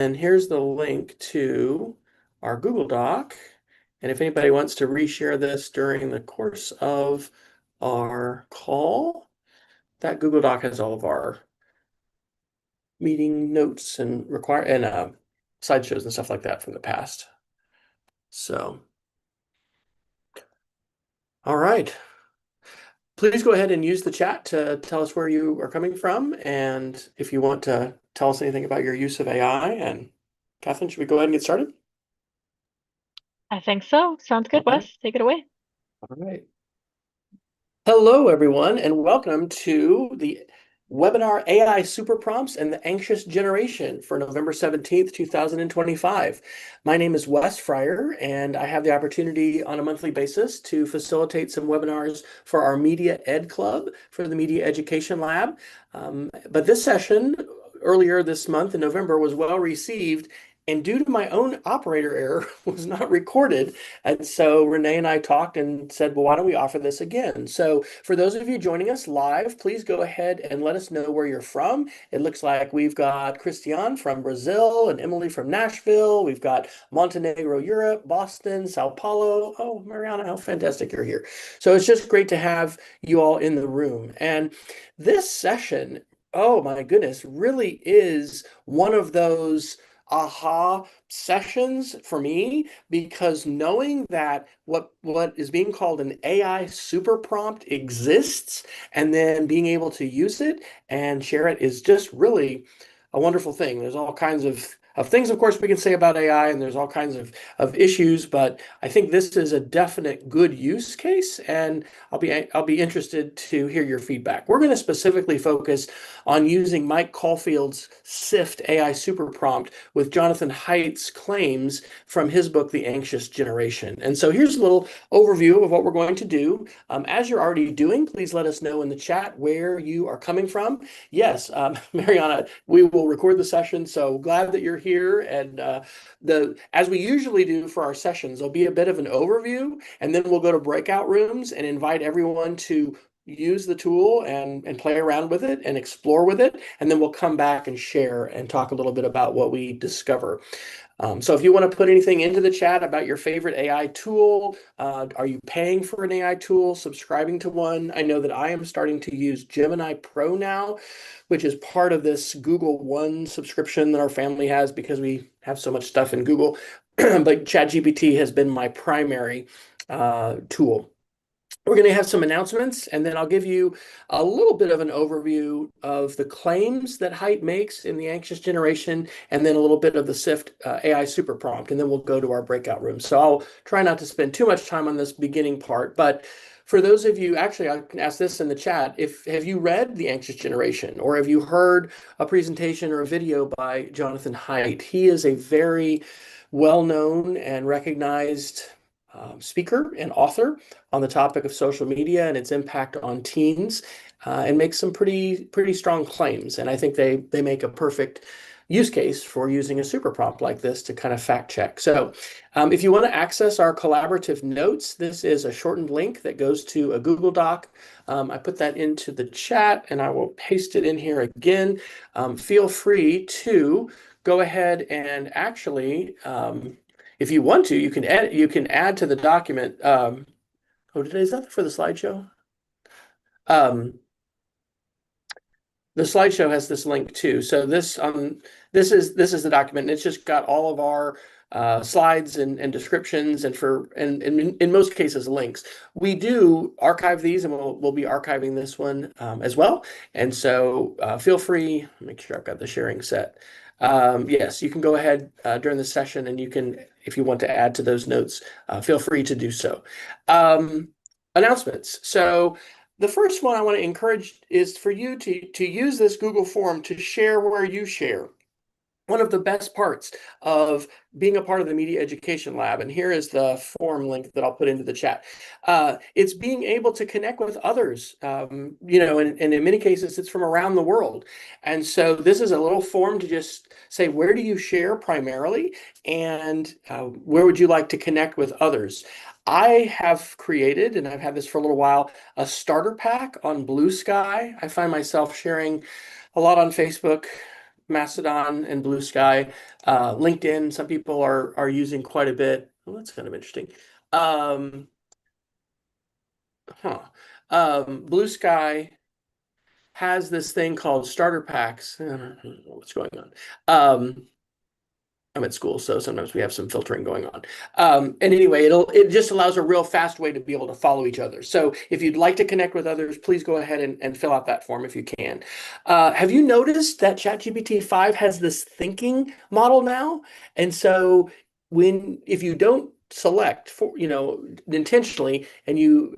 And here's the link to our Google Doc. And if anybody wants to reshare this during the course of our call, that Google Doc has all of our meeting notes and slideshows and stuff like that from the past. So, all right. Please go ahead and use the chat to tell us where you are coming from. And if you want to tell us anything about your use of AI. And Catherine, should we go ahead and get started? I think so. Sounds All good, right. Wes. Take it away. All right. Hello, everyone, and welcome to the webinar AI Superprompts and the Anxious Generation for November 17th, 2025. My name is Wes Fryer, and I have the opportunity on a monthly basis to facilitate some webinars for our Media Ed Club for the Media Education Lab. But this session earlier this month in November was well received, and due to my own operator error, was not recorded. And so Renee and I talked and said, well, why don't we offer this again? So for those of you joining us live, please go ahead and let us know where you're from. It looks like we've got Christian from Brazil and Emily from Nashville. We've got Montenegro, Europe, Boston, Sao Paulo. Oh, Mariana, how fantastic you're here. So it's just great to have you all in the room. And this session, oh my goodness, really is one of those aha sessions for me, because knowing that what is being called an AI super prompt exists and then being able to use it and share it is just really a wonderful thing. There's all kinds of things, of course, we can say about AI, and there's all kinds of issues, but I think this is a definite good use case, and I'll be interested to hear your feedback. We're going to specifically focus on using Mike Caulfield's SIFT AI super prompt with Jonathan Haidt's claims from his book, The Anxious Generation. And so here's a little overview of what we're going to do. As you're already doing, please let us know in the chat where you are coming from. Yes, Mariana, we will record the session, so glad that you're here. And as we usually do for our sessions, there'll be a bit of an overview, and then we'll go to breakout rooms and invite everyone to use the tool and play around with it and explore with it. And then we'll come back and share and talk a little bit about what we discover. So if you want to put anything into the chat about your favorite AI tool, are you paying for an AI tool, subscribing to one? I know that I am starting to use Gemini Pro now, which is part of this Google One subscription that our family has because we have so much stuff in Google. But ChatGPT has been my primary tool. We're going to have some announcements, and then I'll give you a little bit of an overview of the claims that Haidt makes in the Anxious Generation, and then a little bit of the SIFT AI super prompt, and then we'll go to our breakout room. So I'll try not to spend too much time on this beginning part, but for those of you, actually, I can ask this in the chat, have you read The Anxious Generation, or have you heard a presentation or a video by Jonathan Haidt? He is a very well-known and recognized speaker and author on the topic of social media and its impact on teens, and makes some pretty strong claims. And I think they make a perfect use case for using a super prompt like this to kind of fact check. So if you want to access our collaborative notes, this is a shortened link that goes to a Google Doc. I put that into the chat, and I will paste it in here again. Feel free to go ahead and actually if you want to, you can add to the document. Is that for the slideshow? Um, the slideshow has this link too. So this is the document, and it's just got all of our slides and descriptions, and in most cases links. We do archive these, and we'll be archiving this one as well. And so feel free. Make sure I've got the sharing set. Yes, you can go ahead during the session, and you can, if you want to add to those notes, feel free to do so. Announcements. So the first one I want to encourage is for you to use this Google form to share where you share. One of the best parts of being a part of the Media Education Lab, and here is the form link that I'll put into the chat. It's being able to connect with others, and in many cases, it's from around the world. And so this is a little form to just say, where do you share primarily, and where would you like to connect with others? I have created, and I've had this for a little while, a starter pack on Blue Sky. I find myself sharing a lot on Facebook, Mastodon and Blue Sky. LinkedIn, some people are using quite a bit. Well, that's kind of interesting. Um, huh. Blue Sky has this thing called starter packs. I don't know what's going on. I'm at school, so sometimes we have some filtering going on. And anyway, it just allows a real fast way to be able to follow each other. So if you'd like to connect with others, please go ahead and fill out that form if you can. Have you noticed that ChatGPT 5 has this thinking model now? And so if you don't select for, intentionally, and you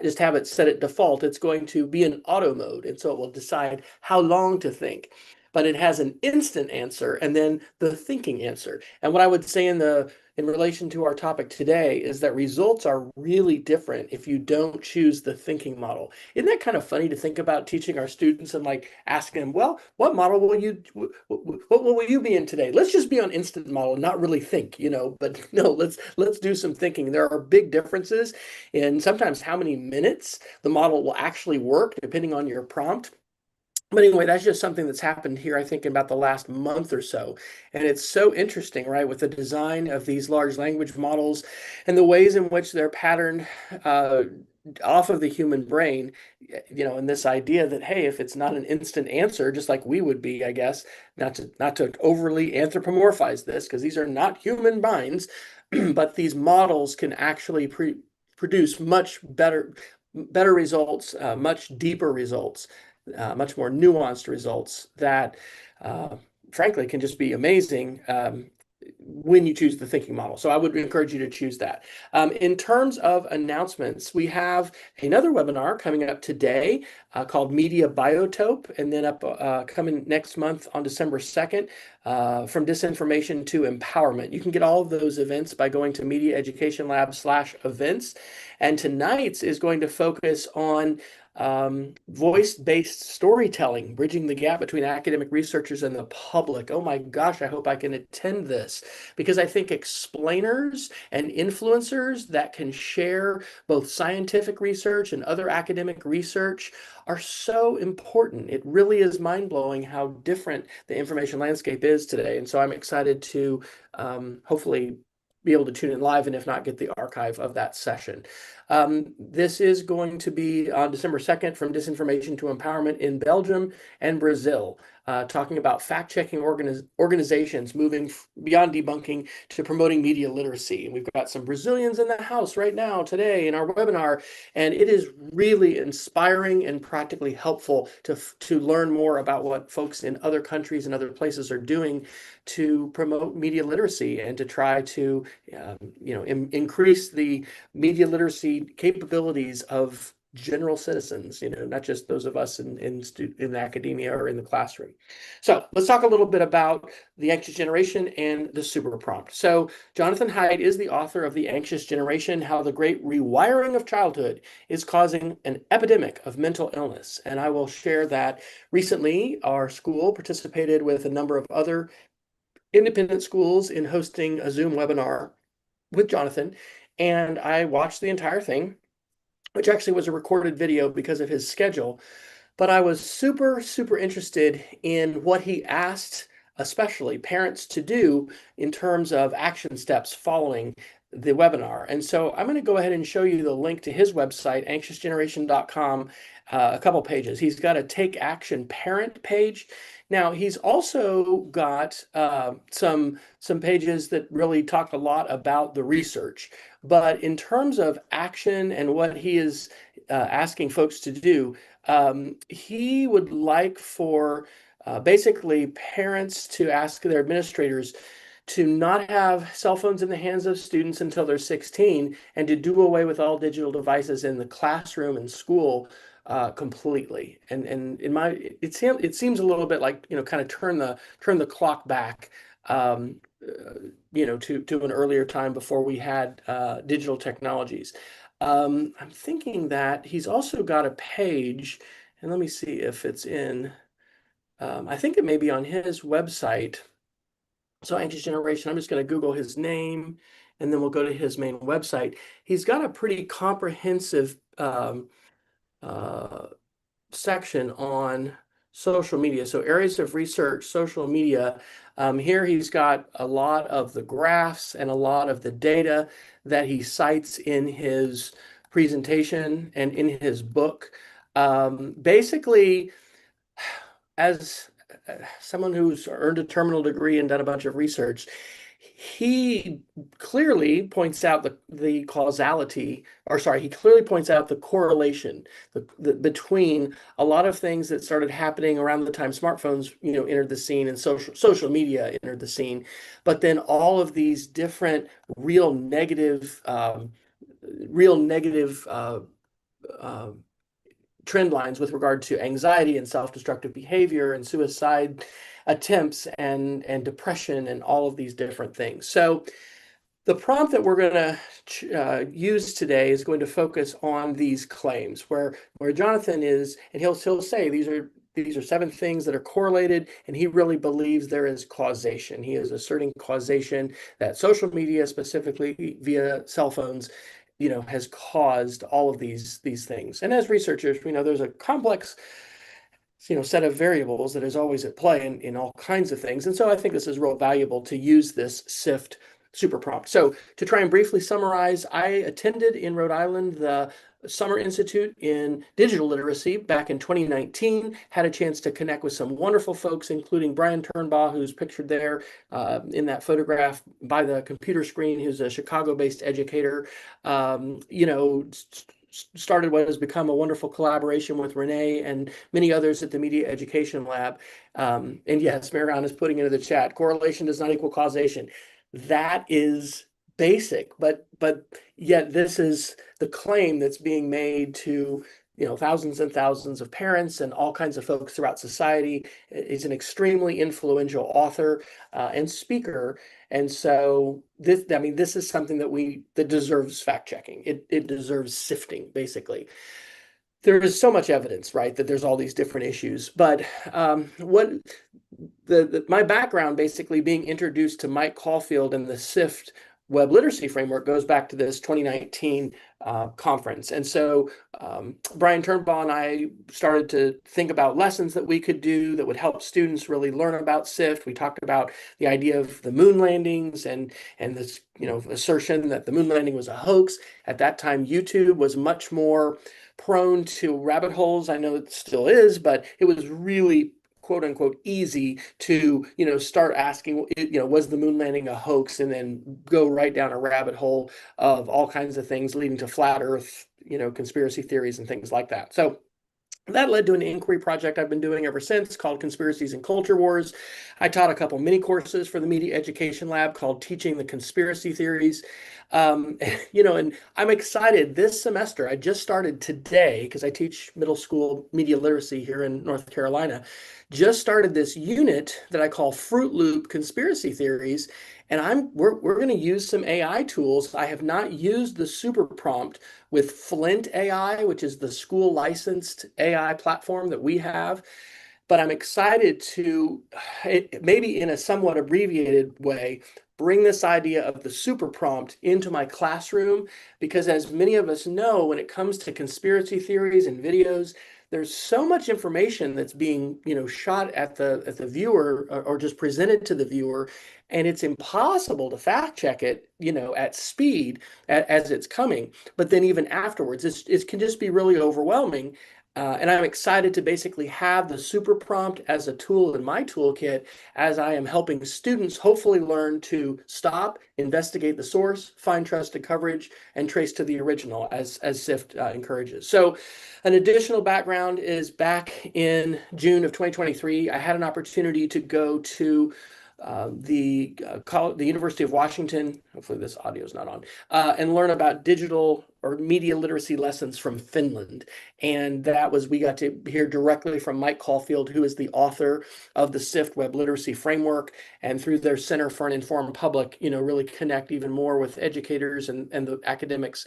just have it set at default, it's going to be in auto mode. And so it will decide how long to think, but it has an instant answer and then the thinking answer. And what I would say in relation to our topic today is that results are really different if you don't choose the thinking model. Isn't that kind of funny to think about teaching our students and like asking them, well, what model what will you be in today? Let's just be on instant model and not really think, but no, let's do some thinking. There are big differences in sometimes how many minutes the model will actually work depending on your prompt. But anyway, that's just something that's happened here, I think, in about the last month or so. And it's so interesting, right, with the design of these large language models and the ways in which they're patterned uh, off of the human brain, and this idea that, hey, if it's not an instant answer, just like we would be, I guess, not to overly anthropomorphize this, because these are not human minds, but these models can actually produce much better results, much deeper results, much more nuanced results that, uh, frankly, can just be amazing when you choose the thinking model. So I would encourage you to choose that. In terms of announcements, we have another webinar coming up today called Media Biotope, and then coming next month on December 2nd, From Disinformation to Empowerment. You can get all of those events by going to Media Education Lab/events. And tonight's is going to focus on voice-based storytelling, bridging the gap between academic researchers and the public. Oh my gosh, I hope I can attend this, because I think explainers and influencers that can share both scientific research and other academic research are so important. It really is mind-blowing how different the information landscape is today. And so I'm excited to hopefully be able to tune in live, and if not, get the archive of that session. This is going to be on December 2nd, From Disinformation to Empowerment in Belgium and Brazil, talking about fact-checking organizations moving beyond debunking to promoting media literacy. And we've got some Brazilians in the house right now today in our webinar, and it is really inspiring and practically helpful to learn more about what folks in other countries and other places are doing to promote media literacy and to try to increase the media literacy capabilities of general citizens, not just those of us in academia or in the classroom. So let's talk a little bit about the anxious generation and the super prompt. So Jonathan Haidt is the author of The Anxious Generation: How the Great Rewiring of Childhood is Causing an Epidemic of Mental Illness. And I will share that recently our school participated with a number of other independent schools in hosting a Zoom webinar with Jonathan, and I watched the entire thing, which actually was a recorded video because of his schedule. But I was super, super interested in what he asked, especially parents, to do in terms of action steps following the webinar. And so I'm going to go ahead and show you the link to his website, anxiousgeneration.com, a couple pages. He's got a Take Action Parent page. Now, he's also got some pages that really talk a lot about the research. But in terms of action and what he is asking folks to do, he would like for basically parents to ask their administrators to not have cell phones in the hands of students until they're 16, and to do away with all digital devices in the classroom and school completely. And it seems a little bit like, kind of turn the clock back, to an earlier time before we had digital technologies. I'm thinking that he's also got a page, and let me see if it's in, I think it may be on his website. So Anxious Generation, I'm just going to Google his name, and then we'll go to his main website. He's got a pretty comprehensive uh, section on social media. So areas of research, social media. Here he's got a lot of the graphs and a lot of the data that he cites in his presentation and in his book. Basically, as someone who's earned a terminal degree and done a bunch of research, he clearly points out the causality, or sorry, he clearly points out the correlation between a lot of things that started happening around the time smartphones, entered the scene and social media entered the scene, but then all of these different real negative, real negative uh, trend lines with regard to anxiety and self-destructive behavior and suicide attempts and depression and all of these different things. So the prompt that we're going to use today is going to focus on these claims where Jonathan is, and he'll say these are 7 things that are correlated, and he really believes there is causation. He is asserting causation that social media, specifically via cell phones, has caused all of these things. And as researchers, we know there's a complex set of variables that is always at play in all kinds of things. And so I think this is real valuable to use this SIFT super prompt. So to try and briefly summarize, I attended in Rhode Island the Summer Institute in Digital Literacy back in 2019, had a chance to connect with some wonderful folks, including Brian Turnbaugh, who's pictured there in that photograph by the computer screen, who's a Chicago-based educator, started what has become a wonderful collaboration with Renee and many others at the Media Education Lab. And yes, Marianne is putting into the chat, correlation does not equal causation. That is basic, but yet this is the claim that's being made to thousands and thousands of parents and all kinds of folks throughout society. He's an extremely influential author and speaker, and so this is something that deserves fact checking. It deserves sifting, basically. There is so much evidence, right, that there's all these different issues, but what my background, basically being introduced to Mike Caulfield and the SIFT web literacy framework, goes back to this 2019 conference. And so Brian Turnbaugh and I started to think about lessons that we could do that would help students really learn about SIFT. We talked about the idea of the moon landings and this assertion that the moon landing was a hoax. At that time, YouTube was much more prone to rabbit holes. I know it still is, but it was really quote unquote easy to start asking, was the moon landing a hoax, and then go right down a rabbit hole of all kinds of things leading to flat earth, conspiracy theories and things like that. So that led to an inquiry project I've been doing ever since called Conspiracies and Culture Wars. I taught a couple mini courses for the Media Education Lab called Teaching the Conspiracy Theories. And I'm excited this semester. I just started today because I teach middle school media literacy here in North Carolina. Just started this unit that I call Fruit Loop Conspiracy Theories. And we're going to use some AI tools. I have not used the super prompt with Flint AI, which is the school licensed AI platform that we have. But I'm excited to, maybe in a somewhat abbreviated way, bring this idea of the super prompt into my classroom, because as many of us know, when it comes to conspiracy theories and videos, there's so much information that's being shot at the viewer, or just presented to the viewer, and it's impossible to fact check it at speed as it's coming. But then even afterwards, it can just be really overwhelming. And I'm excited to basically have the super prompt as a tool in my toolkit as I am helping students hopefully learn to stop, investigate the source, find trusted coverage, and trace to the original, as SIFT encourages. So an additional background is back in June of 2023, I had an opportunity to go to the University of Washington, hopefully this audio is not on, and learn about digital or media literacy lessons from Finland. And we got to hear directly from Mike Caulfield, who is the author of the SIFT Web Literacy Framework, and through their Center for an Informed Public, really connect even more with educators and the academics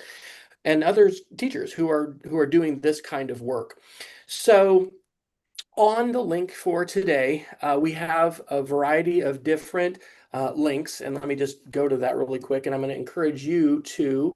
and others, teachers who are doing this kind of work. So on the link for today, we have a variety of different links, and let me just go to that really quick, and I'm going to encourage you to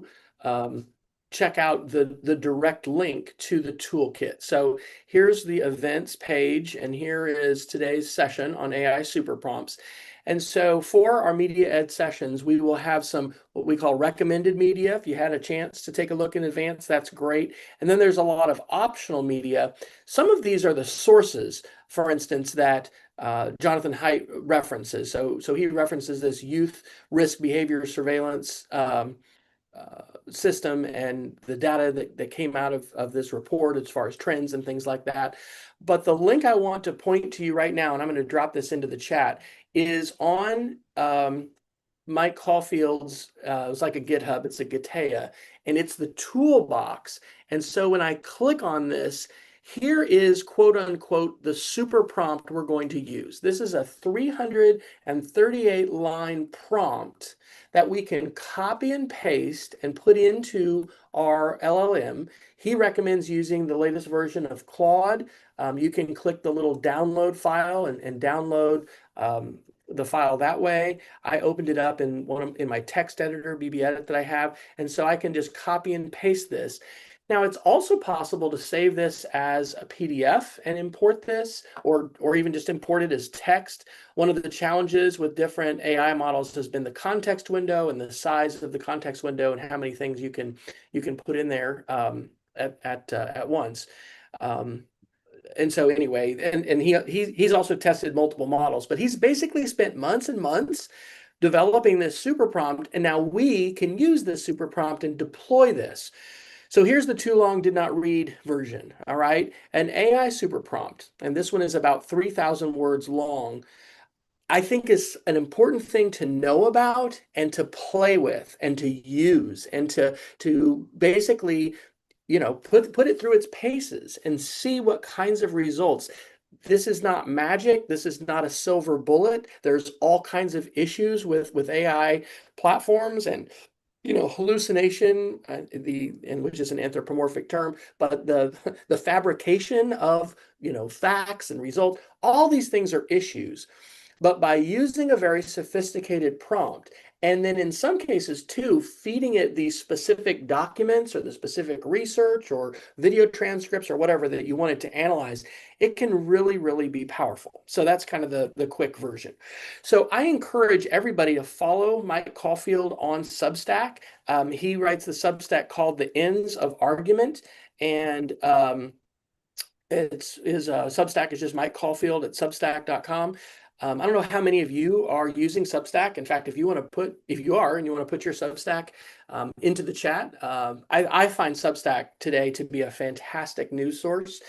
check out the direct link to the toolkit. So here's the events page, and here is today's session on AI super prompts. And so for our media ed sessions, we will have some what we call recommended media. If you had a chance to take a look in advance, that's great. And then there's a lot of optional media. Some of these are the sources, for instance, that Jonathan Haidt references. So he references this youth risk behavior surveillance system and the data that came out of this report as far as trends and things like that. But the link I want to point to you right now, and I'm going to drop this into the chat, is on Mike Caulfield's, it's like a GitHub, it's a Gitea, and it's the toolbox. And so when I click on this, here is quote unquote the super prompt we're going to use. This is a 338 line prompt that we can copy and paste and put into our LLM. He recommends using the latest version of Claude. You can click the little download file and download the file that way. I opened it up in my text editor, BB Edit, that I have, and so I can just copy and paste this. Now, it's also possible to save this as a PDF and import this, or even just import it as text. One of the challenges with different AI models has been the context window and the size of the context window and how many things you can put in there at once. And so anyway, and he's also tested multiple models, but he's basically spent months and months developing this super prompt, and now we can use this super prompt and deploy this. So here's the too long did not read version, all right? An AI super prompt, and this one is about 3,000 words long, I think is an important thing to know about and to play with and to use and to basically, put it through its paces and see what kinds of results. This is not magic. This is not a silver bullet. There's all kinds of issues with AI platforms and hallucination, which is an anthropomorphic term, but the fabrication of facts and results, all these things are issues. But by using a very sophisticated prompt, and then in some cases too, feeding it these specific documents or the specific research or video transcripts or whatever that you want it to analyze, it can really, really be powerful. So that's kind of the quick version. So I encourage everybody to follow Mike Caulfield on Substack. He writes the Substack called The Ends of Argument, and his Substack is just Mike Caulfield at substack.com. I don't know how many of you are using Substack. In fact, if you want to put your Substack into the chat, I find Substack today to be a fantastic news source,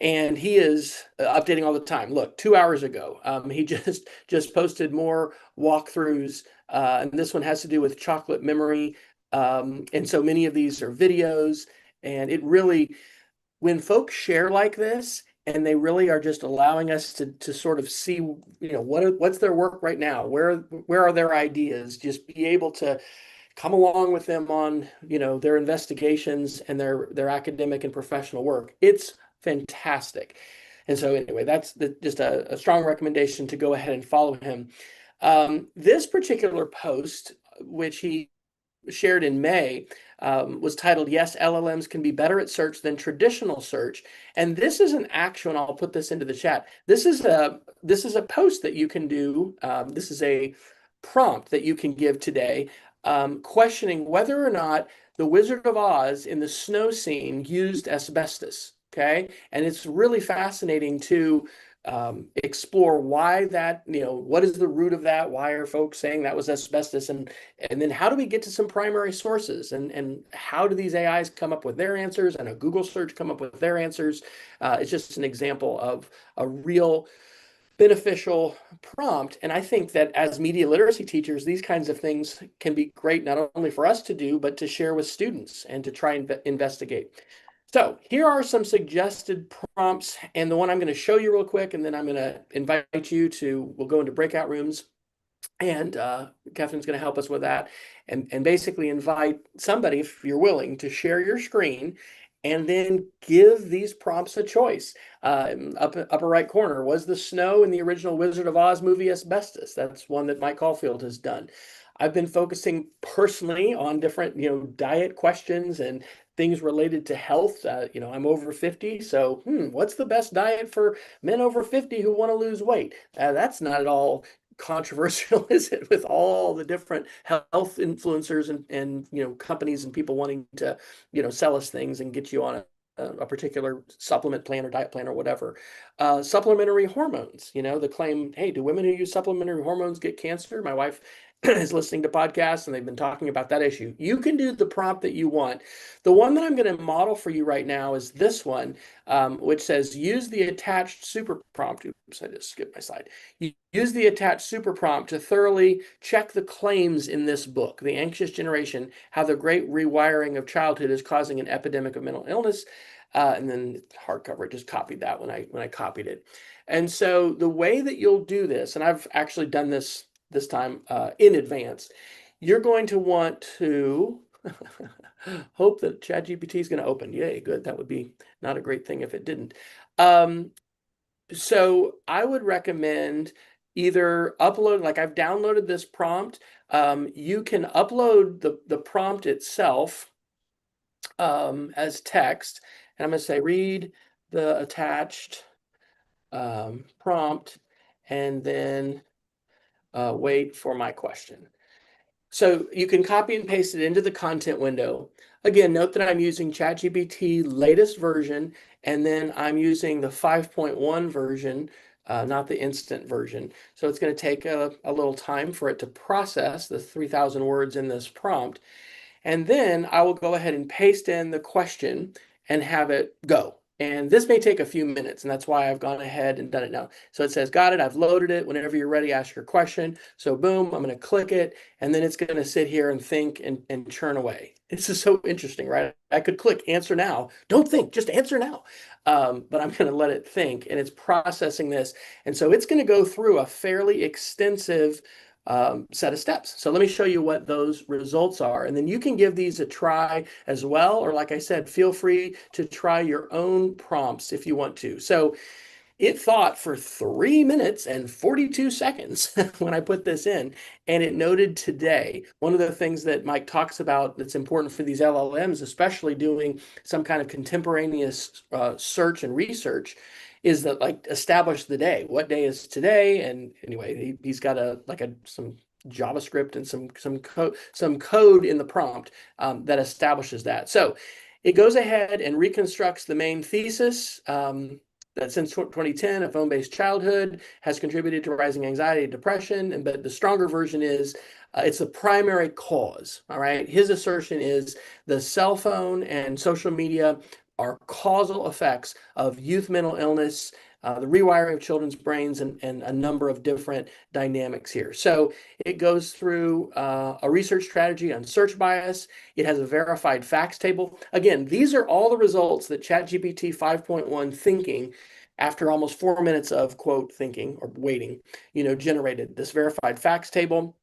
and he is updating all the time. Look, 2 hours ago, he just posted more walkthroughs, and this one has to do with chocolate memory, and so many of these are videos, and it really, when folks share like this, and they really are just allowing us to sort of see, what's their work right now, where are their ideas, just be able to come along with them on, their investigations and their academic and professional work. It's fantastic. And so anyway, that's just a strong recommendation to go ahead and follow him. This particular post, which he shared in May, was titled, "Yes, LLMs can be better at search than traditional search." And this is an actual, and I'll put this into the chat. This is a post that you can do. This is a prompt that you can give today, questioning whether or not the Wizard of Oz in the snow scene used asbestos. Okay, and it's really fascinating to explore why that, what is the root of that? Why are folks saying that was asbestos? And then how do we get to some primary sources? And how do these AIs come up with their answers and a Google search come up with their answers? It's just an example of a real beneficial prompt. And I think that as media literacy teachers, these kinds of things can be great, not only for us to do, but to share with students and to try and investigate. So here are some suggested prompts, and the one I'm going to show you real quick, and then I'm going to invite you we'll go into breakout rooms, and Catherine's going to help us with that, and basically invite somebody, if you're willing, to share your screen and then give these prompts a choice. Upper right corner, was the snow in the original Wizard of Oz movie asbestos? That's one that Mike Caulfield has done. I've been focusing personally on different, diet questions and things related to health. I'm over 50, so what's the best diet for men over 50 who want to lose weight? That's not at all controversial, is it? With all the different health influencers and companies and people wanting to sell us things and get you on a particular supplement plan or diet plan or whatever. Supplementary hormones, the claim, hey, do women who use supplementary hormones get cancer? My wife is listening to podcasts and they've been talking about that issue. You can do the prompt that you want. The one that I'm going to model for you right now is this one, which says use the attached super prompt. Oops, I just skipped my slide. Use the attached super prompt to thoroughly check the claims in this book, The Anxious Generation, How the Great Rewiring of Childhood is Causing an Epidemic of Mental Illness. And then hardcover, I just copied that when I copied it. And so the way that you'll do this, and I've actually done this time in advance, you're going to want to hope that ChatGPT is going to open. Yay, good. That would be not a great thing if it didn't. So I would recommend either upload, like I've downloaded this prompt. You can upload the prompt itself as text. And I'm going to say, read the attached prompt and then wait for my question. So you can copy and paste it into the content window. Again, note that I'm using ChatGPT latest version, and then I'm using the 5.1 version, not the instant version. So it's going to take a little time for it to process the 3,000 words in this prompt. And then I will go ahead and paste in the question and have it go. And this may take a few minutes, and that's why I've gone ahead and done it now. So it says, got it, I've loaded it. Whenever you're ready, ask your question. So boom, I'm going to click it, and then it's going to sit here and think and churn away. This is so interesting, right? I could click answer now. Don't think, just answer now. But I'm going to let it think, and it's processing this. And so it's going to go through a fairly extensive set of steps. So let me show you what those results are. And then you can give these a try as well. Or like I said, feel free to try your own prompts if you want to. So it thought for 3 minutes and 42 seconds when I put this in, and it noted today. One of the things that Mike talks about that's important for these LLMs, especially doing some kind of contemporaneous search and research, is that like establish the day. What day is today? And anyway, he's got some JavaScript and some code in the prompt that establishes that. So it goes ahead and reconstructs the main thesis. That since 2010, a phone-based childhood has contributed to rising anxiety and depression. But the stronger version is it's the primary cause. All right. His assertion is the cell phone and social media are causal effects of youth mental illness, the rewiring of children's brains, and a number of different dynamics here. So it goes through a research strategy on search bias. It has a verified facts table. Again, these are all the results that ChatGPT 5.1 thinking, after almost 4 minutes of quote thinking or waiting, generated this verified facts table.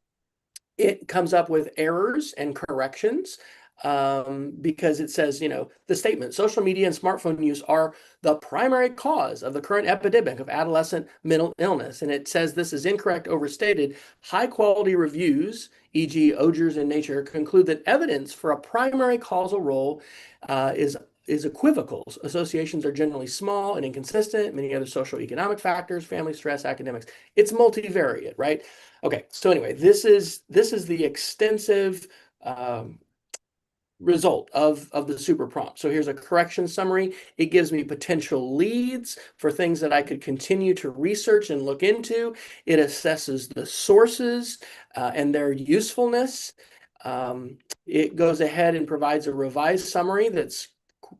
It comes up with errors and corrections because it says, the statement, social media and smartphone use are the primary cause of the current epidemic of adolescent mental illness. And it says this is incorrect, overstated. High quality reviews, e.g. Ogers in Nature, conclude that evidence for a primary causal role is equivocal. Associations are generally small and inconsistent. Many other social economic factors, family stress, academics. It's multivariate, right? Okay, so anyway, this is the extensive result of the super prompt. So here's a correction summary. It gives me potential leads for things that I could continue to research and look into. It assesses the sources and their usefulness. It goes ahead and provides a revised summary that's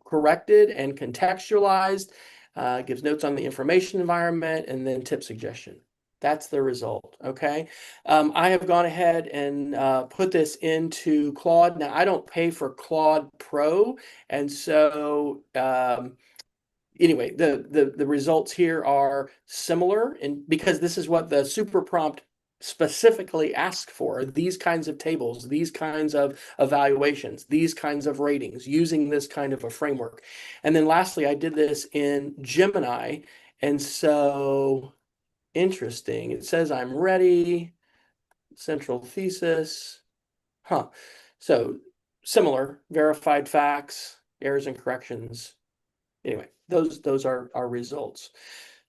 corrected and contextualized, gives notes on the information environment, and then tip suggestion. That's the result, okay? I have gone ahead and put this into Claude. Now, I don't pay for Claude Pro, and so anyway, the results here are similar, and because this is what the super prompt specifically ask for these kinds of tables, these kinds of evaluations, these kinds of ratings using this kind of a framework. And then lastly, I did this in Gemini. And so interesting. It says I'm ready, central thesis. Huh. So similar, verified facts, errors and corrections. Anyway, those are our results.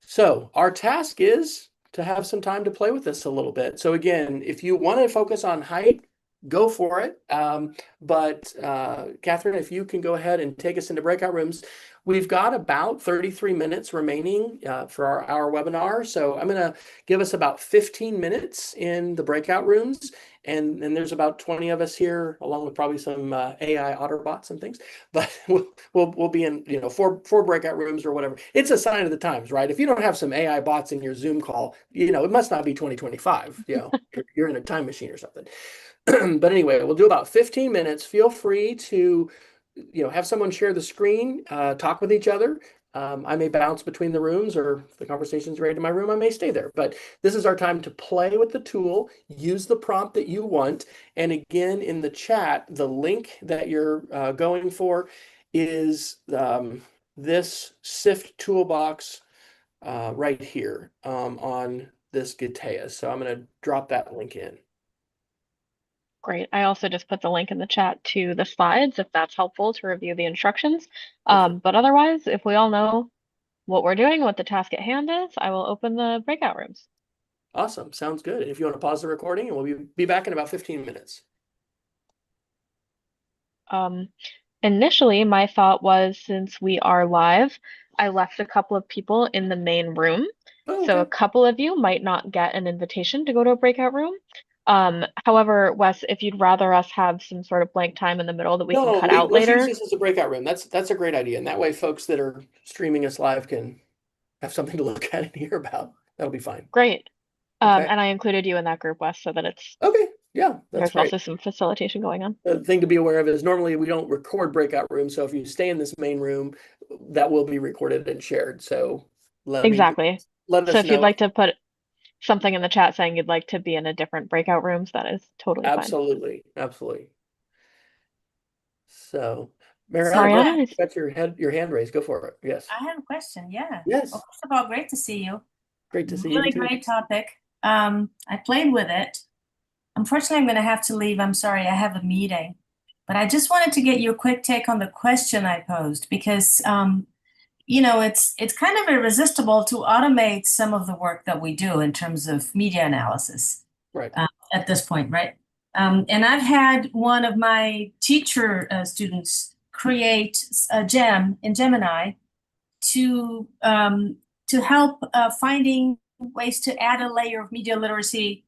So our task is to have some time to play with this a little bit. So again, if you want to focus on height, go for it. But Catherine, if you can go ahead and take us into breakout rooms. We've got about 33 minutes remaining for our webinar. So I'm going to give us about 15 minutes in the breakout rooms. And there's about 20 of us here, along with probably some AI Otterbots and things. But we'll be in four breakout rooms or whatever. It's a sign of the times, right? If you don't have some AI bots in your Zoom call, it must not be 2025. You're in a time machine or something. But anyway, we'll do about 15 minutes. Feel free to have someone share the screen, talk with each other. I may bounce between the rooms, or if the conversation's right in my room, I may stay there. But this is our time to play with the tool, use the prompt that you want. And again, in the chat, the link that you're going for is this SIFT toolbox right here on this Giteas. So I'm going to drop that link in. Great. I also just put the link in the chat to the slides if that's helpful to review the instructions. But otherwise, if we all know what we're doing, what the task at hand is, I will open the breakout rooms. Awesome. Sounds good. And if you want to pause the recording, and we'll be back in about 15 minutes. Initially, my thought was, since we are live, I left a couple of people in the main room. Oh, okay. So a couple of you might not get an invitation to go to a breakout room. However, Wes, if you'd rather us have some sort of blank time in the middle that we can cut out let's later. use this as a breakout room. That's a great idea. And that way folks that are streaming us live can have something to look at and hear about. That'll be fine. Great. Okay. And I included you in that group, Wes, so that it's okay. Yeah, that's there's great. also some facilitation going on. The thing to be aware of is normally we don't record breakout rooms. So if you stay in this main room, that will be recorded and shared. So Exactly. let So us if you'd know. like to put something in the chat saying you'd like to be in a different breakout rooms, that is totally fine. Absolutely. So, Mariana, you got your hand raised. Go for it. Yes. I have a question. Yeah. Yes. Well, first of all, great to see you. Great to see you. Really too. Great topic. I played with it. Unfortunately, I'm going to have to leave. I'm sorry, I have a meeting. But I just wanted to get your quick take on the question I posed, because it's kind of irresistible to automate some of the work that we do in terms of media analysis. Right. At this point, right? And I've had one of my teacher students create a gem in Gemini to help finding ways to add a layer of media literacy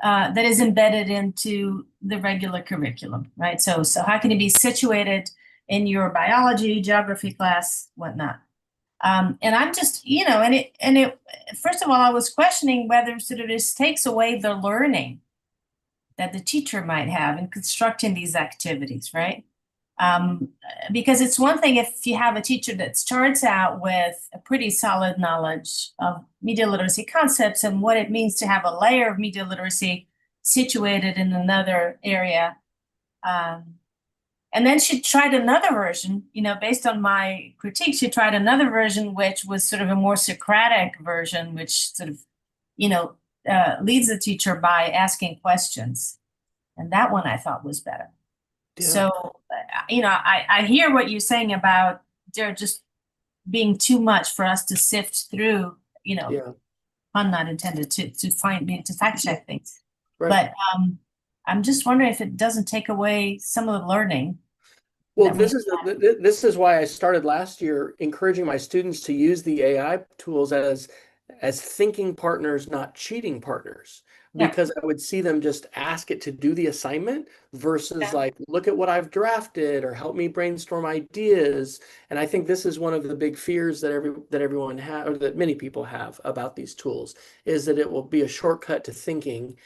that is embedded into the regular curriculum, right? So how can it be situated in your biology, geography class, whatnot? And I'm just, and it, first of all, I was questioning whether sort of this takes away the learning that the teacher might have in constructing these activities, right? Because it's one thing if you have a teacher that starts out with a pretty solid knowledge of media literacy concepts and what it means to have a layer of media literacy situated in another area. And then she tried another version, based on my critique, she tried another version, which was sort of a more Socratic version, which sort of, leads the teacher by asking questions. And that one I thought was better. Yeah. So, I hear what you're saying about there just being too much for us to sift through, pun not intended, to fact check things. Right. But I'm just wondering if it doesn't take away some of the learning. Well, this is why I started last year encouraging my students to use the AI tools as thinking partners, not cheating partners. Because I would see them just ask it to do the assignment versus like, look at what I've drafted or help me brainstorm ideas. And I think this is one of the big fears that everyone has, or that many people have about these tools, is that it will be a shortcut to thinking,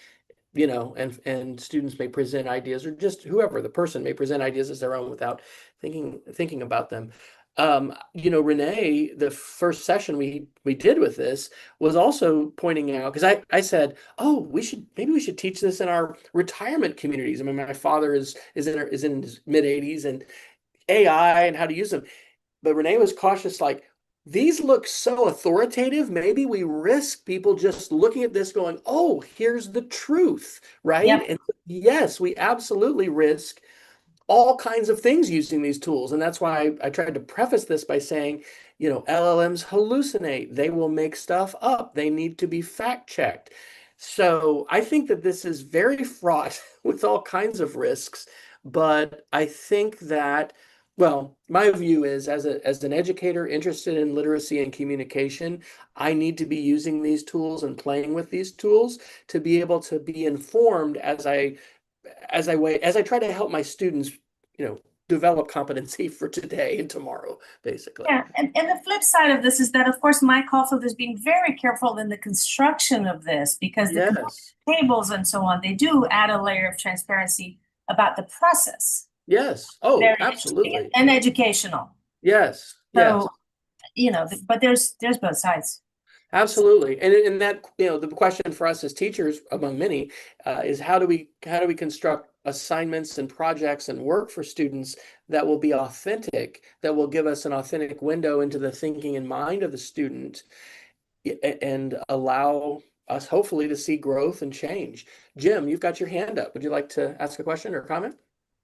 and students may present ideas, or just whoever the person may present ideas as their own without thinking about them. Renee, the first session we did with this was also pointing out, because I said, oh, maybe we should teach this in our retirement communities. I mean, my father is in his mid 80s, and AI and how to use them. But Renee was cautious, like, these look so authoritative. Maybe we risk people just looking at this going, oh, here's the truth, right? Yep. And yes, we absolutely risk all kinds of things using these tools. And that's why I tried to preface this by saying, LLMs hallucinate. They will make stuff up. They need to be fact checked. So I think that this is very fraught with all kinds of risks. But I think that, well, my view is as an educator interested in literacy and communication, I need to be using these tools and playing with these tools to be able to be informed as I try to help my students, develop competency for today and tomorrow, basically. Yeah, and the flip side of this is that, of course, Mike Caulfield is being very careful in the construction of this because the Yes. tables and so on, they do add a layer of transparency about the process. Yes. Oh, Very interesting absolutely. and educational. Yes. Yes. So, but there's both sides. Absolutely. And that, the question for us as teachers, among many, is how do we construct assignments and projects and work for students that will be authentic, that will give us an authentic window into the thinking and mind of the student, and allow us hopefully to see growth and change. Jim, you've got your hand up. Would you like to ask a question or comment?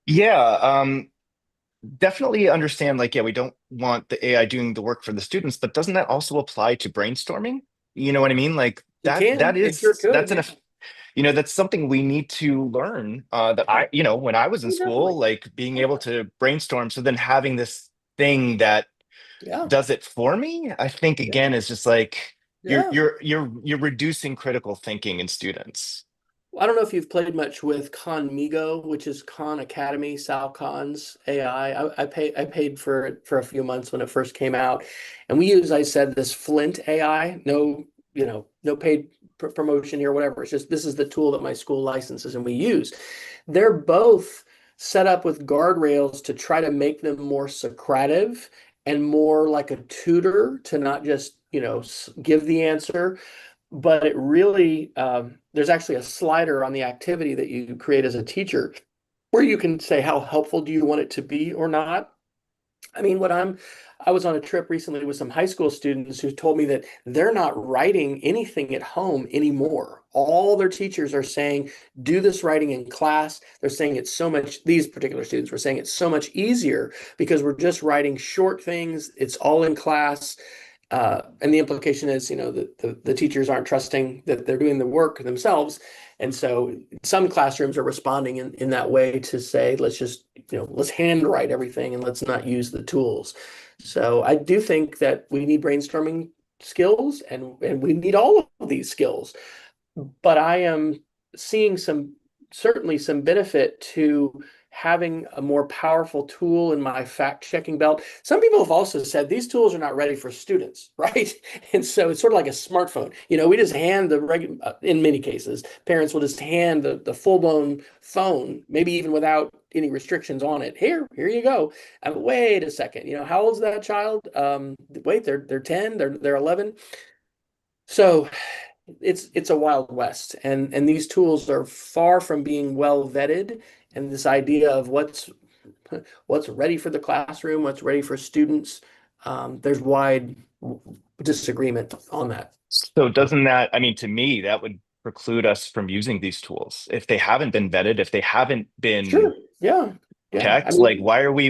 Yeah, definitely understand, like, yeah, we don't want the AI doing the work for the students, but doesn't that also apply to brainstorming? You know what I mean? Like It that can. It sure is could. that's Yeah. that's something we need to learn. That when I was in Oh, school, definitely. like being able to brainstorm, so then having this thing that Yeah. does it for me, I think Yeah. again is just like Yeah. you're reducing critical thinking in students. I don't know if you've played much with Conmigo, which is Khan Academy, Sal Khan's AI. I paid for it for a few months when it first came out, and we use, I said, this Flint AI. No, no paid promotion here, whatever. It's just this is the tool that my school licenses and we use. They're both set up with guardrails to try to make them more Socrative and more like a tutor, to not just give the answer, but it really there's actually a slider on the activity that you create as a teacher where you can say how helpful do you want it to be or not. I mean, I was on a trip recently with some high school students who told me that they're not writing anything at home anymore. All their teachers are saying, do this writing in class. They're saying it's so much, these particular students were saying it's so much easier because we're just writing short things. It's all in class. And the implication is, that the teachers aren't trusting that they're doing the work themselves. And so some classrooms are responding in that way to say, let's just, let's handwrite everything and let's not use the tools. So I do think that we need brainstorming skills, and we need all of these skills. But I am seeing certainly some benefit to having a more powerful tool in my fact-checking belt. Some people have also said these tools are not ready for students, right? And so it's sort of like a smartphone. We just hand in many cases, parents will just hand the full-blown phone, maybe even without any restrictions on it. Here you go. Wait a second. How old's that child? Wait, they're 10, they're 11. So it's a wild west, and these tools are far from being well vetted, and this idea of what's ready for the classroom, what's ready for students, there's wide disagreement on that. So doesn't that, I mean, to me, that would preclude us from using these tools if they haven't been vetted, if they haven't been Sure. Yeah. Yeah. I checked, like mean,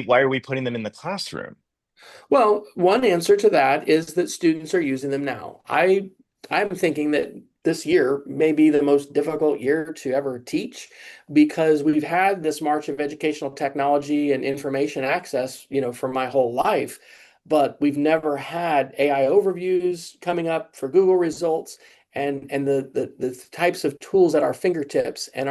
why are we putting them in the classroom? well, one answer to that is that students are using them now. I'm thinking that this year may be the most difficult year to ever teach, because we've had this march of educational technology and information access, for my whole life, but we've never had AI overviews coming up for Google results, and the types of tools at our fingertips, and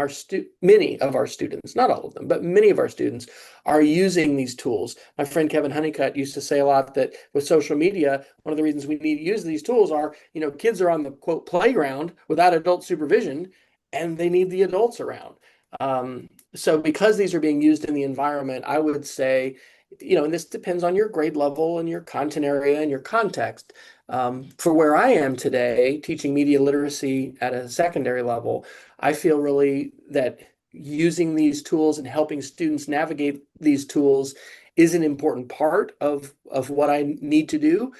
many of our students, not all of them, but many of our students are using these tools. My friend Kevin Honeycutt used to say a lot that with social media, one of the reasons we need to use these tools are, kids are on the quote playground without adult supervision, and they need the adults around. So because these are being used in the environment, I would say and this depends on your grade level and your content area and your context. For where I am today, teaching media literacy at a secondary level, I feel really that using these tools and helping students navigate these tools is an important part of what I need to do.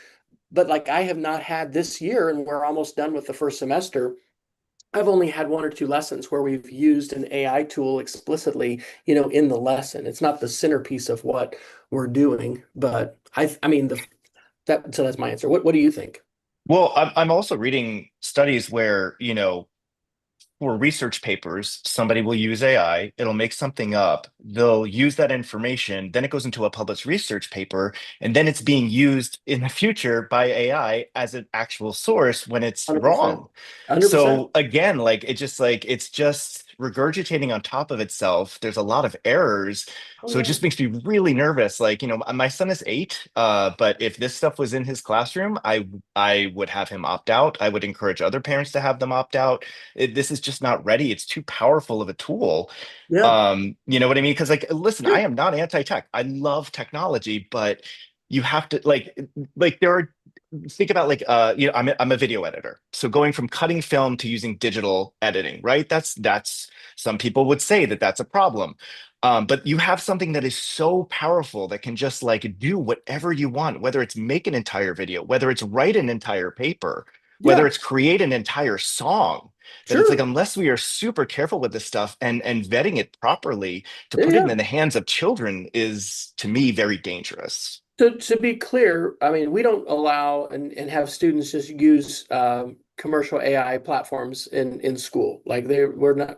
But like I have not had this year, and we're almost done with the first semester. I've only had one or two lessons where we've used an AI tool explicitly, in the lesson. It's not the centerpiece of what we're doing, but I mean, so that's my answer. What do you think? Well, I'm also reading studies where, for research papers, somebody will use AI, it'll make something up, they'll use that information, then it goes into a published research paper, and then it's being used in the future by AI as an actual source when it's 100%. wrong. 100%. So again, it's just regurgitating on top of itself. There's a lot of errors. Oh So it yeah. just makes me really nervous. Like, my son is 8, but if this stuff was in his classroom, I would have him opt out. I would encourage other parents to have them opt out. This is just not ready. It's too powerful of a tool. Yeah. You know what I mean? Because, like, listen, I Yeah. am not anti-tech. I love technology, but you have to like there are think about like I'm a video editor. So going from cutting film to using digital editing, right? That's some people would say that that's a problem. But you have something that is so powerful that can just like do whatever you want, whether it's make an entire video, whether it's write an entire paper, whether Yeah. it's create an entire song, that it's like Sure. unless we are super careful with this stuff and vetting it properly, to Yeah. put it Yeah. in the hands of children is to me very dangerous. To be clear, I mean, we don't allow and have students just use commercial AI platforms in school. Like we're not,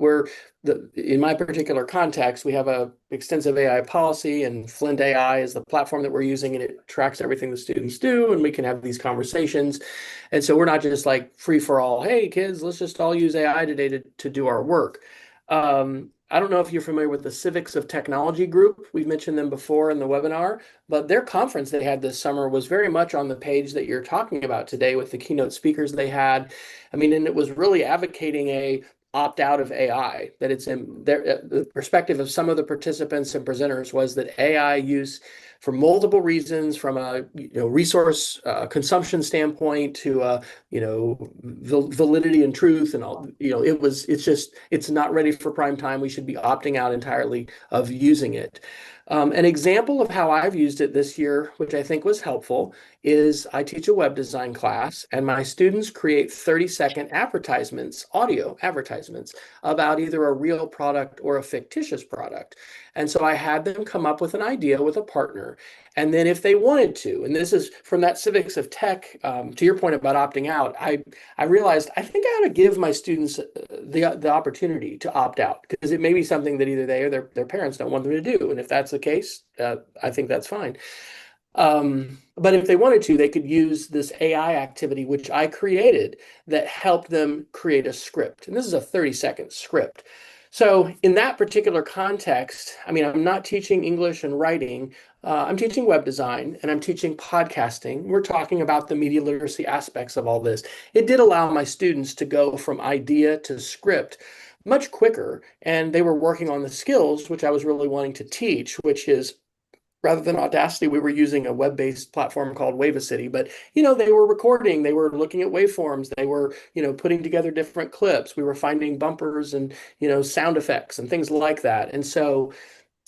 in my particular context, we have a extensive AI policy, and Flint AI is the platform that we're using, and it tracks everything the students do, and we can have these conversations. And so we're not just like free for all, hey kids, let's just all use AI today to do our work. I don't know if you're familiar with the Civics of Technology group. We've mentioned them before in the webinar, but their conference they had this summer was very much on the page that you're talking about today with the keynote speakers they had. I mean, and it was really advocating a opt out of AI, that it's in their the perspective of some of the participants and presenters was that AI use for multiple reasons, from a resource consumption standpoint to validity and truth and all, it's not ready for prime time. We should be opting out entirely of using it. An example of how I've used it this year, which I think was helpful, is I teach a web design class, and my students create 30-second advertisements, audio advertisements, about either a real product or a fictitious product. And so I had them come up with an idea with a partner. And then if they wanted to, and this is from that Civics of Tech, to your point about opting out, I realized I think I ought to give my students the opportunity to opt out, because it may be something that either they or their parents don't want them to do. And if that's the case, I think that's fine. But if they wanted to, they could use this AI activity, which I created, that helped them create a script. And this is a 30-second script. So in that particular context, I mean, I'm not teaching English and writing. I'm teaching web design and I'm teaching podcasting. We're talking about the media literacy aspects of all this. It did allow my students to go from idea to script much quicker. And they were working on the skills, which I was really wanting to teach, which is, rather than Audacity, we were using a web-based platform called Wavacity. But, they were recording, they were looking at waveforms, they were, putting together different clips. We were finding bumpers and, sound effects and things like that. And so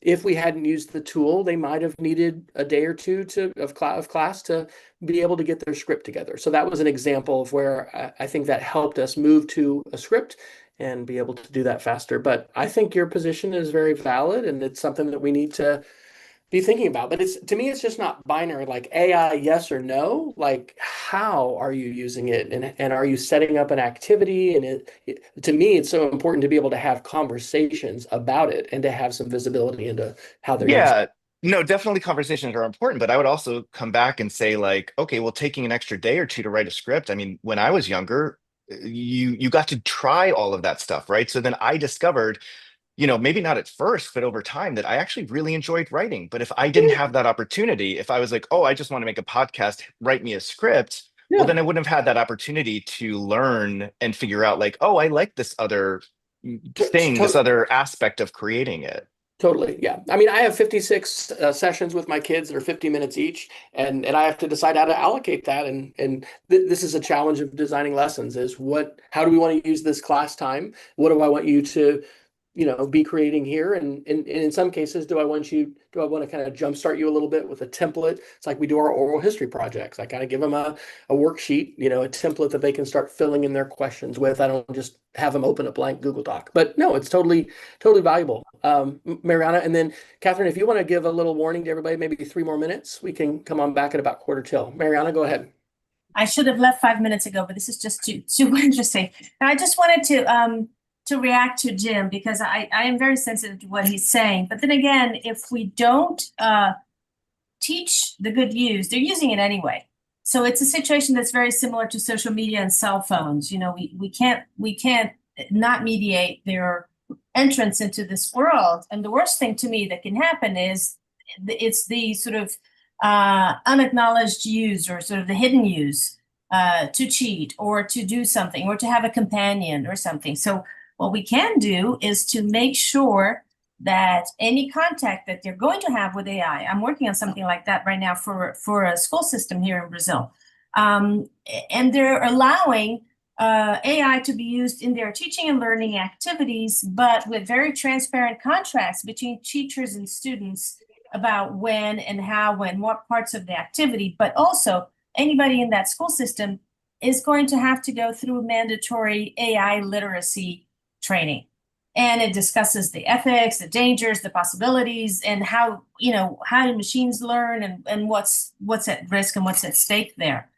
if we hadn't used the tool, they might have needed a day or two of class to be able to get their script together. So that was an example of where I think that helped us move to a script and be able to do that faster. But I think your position is very valid, and it's something that we need to be thinking about. But it's, to me, it's just not binary, like AI, yes or no. Like, how are you using it, and are you setting up an activity? And to me, it's so important to be able to have conversations about it and to have some visibility into how they're using Yeah, no, definitely conversations are important, but I would also come back and say like, okay, well, taking an extra day or two to write a script. I mean, when I was younger, you got to try all of that stuff, right? So then I discovered, maybe not at first, but over time, that I actually really enjoyed writing. But if I didn't it. have that opportunity, if I was like, oh, I just want to make a podcast, write me a script, well, Yeah. then I wouldn't have had that opportunity to learn and figure out like, oh, I like this other To- thing, this to- other aspect of creating it. Totally. Yeah. I mean, I have 56 sessions with my kids that are 50 minutes each, and I have to decide how to allocate that. And this is a challenge of designing lessons is how do we want to use this class time? What do I want you to, be creating here? And in some cases, do I want to kind of jumpstart you a little bit with a template? It's like we do our oral history projects. I kind of give them a worksheet, a template that they can start filling in their questions with. I don't just have them open a blank Google Doc, but no, it's totally valuable. Mariana, and then Catherine, if you want to give a little warning to everybody, maybe 3 more minutes, we can come on back at about quarter till. Mariana, go ahead. I should have left 5 minutes ago, but this is just too interesting. And I just wanted to react to Jim because I am very sensitive to what he's saying. But then again, if we don't teach the good use, they're using it anyway. So it's a situation that's very similar to social media and cell phones. We can't not mediate their entrance into this world. And the worst thing to me that can happen is it's the sort of unacknowledged use or sort of the hidden use to cheat or to do something or to have a companion or something. So what we can do is to make sure that any contact that they're going to have with AI, I'm working on something like that right now for a school system here in Brazil. And they're allowing AI to be used in their teaching and learning activities, but with very transparent contracts between teachers and students about when and how and what parts of the activity, but also anybody in that school system is going to have to go through mandatory AI literacy training. And it discusses the ethics, the dangers, the possibilities, and how do machines learn and what's at risk and what's at stake there.